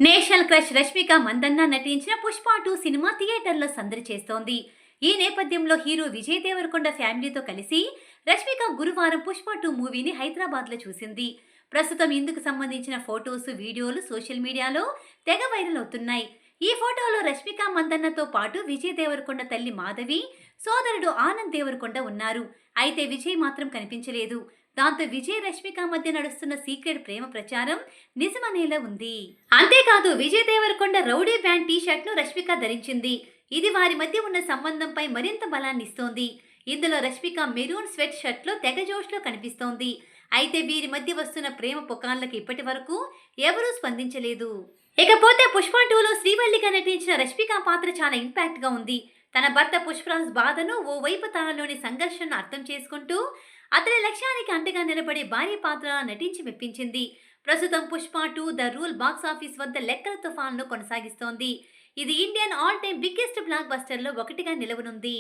National crush Rashmika Mandanna నటించిన Pushpa 2 cinema థియేటర్లో సందడి చేస్తోంది. ఈ నేపథ్యంలో హీరో విజయ్ దేవరకొండ ఫ్యామిలీతో కలిసి రష్మిక గురువారం పుష్ప 2 మూవీని హైదరాబాద్లో చూసింది. ప్రస్తుతం ఇందుకు సంబంధించిన ఫోటోస్, వీడియోలు సోషల్ మీడియాలో తెగ వైరల్ అవుతున్నాయి. ఈ ఫోటోలో రష్మిక మందన్నతో పాటు విజయ్ దేవరకొండ తల్లి మాధవి, సోదరుడు ఆనంద్ దేవరకొండ ఉన్నారు. అయితే విజయ్ మాత్రం కనిపించలేదు. దాంతో విజయ్ రష్మిక మధ్య నడుస్తున్న సీక్రెట్ ప్రేమ ప్రచారం నిజమనేలా ఉంది. అంతేకాదు Vijay Deverakonda rowdy band T shirt ను రష్మిక ధరించింది. ఇది వారి మధ్య ఉన్న సంబంధంపై మరింత బలాన్ని ఇస్తోంది. ఇందులో రష్మిక మెరూన్ స్వెట్ షర్ట్ లో తెగ జోష్లో కనిపిస్తోంది. అయితే వీరి మధ్య వస్తున్న ప్రేమ పుకార్లకు ఇప్పటి వరకు ఎవరూ స్పందించలేదు. ఇకపోతే పుష్ప 2లో శ్రీవల్లిగా నటించిన రష్మిక పాత్ర చాలా ఇంపాక్ట్ గా ఉంది. తన భర్త పుష్పరాజ్ బాధను, ఓవైపు తనలోని సంఘర్షణను అర్థం చేసుకుంటూ అతని లక్ష్యానికి అండగా నిలబడే భార్య పాత్ర నటించి మెప్పించింది. ప్రస్తుతం Pushpa 2 the rule box office వద్ద లెక్కల తుఫాన్ను కొనసాగిస్తోంది. ఇది Indian all time biggest block బస్టర్లో ఒకటిగా నిలవనుంది.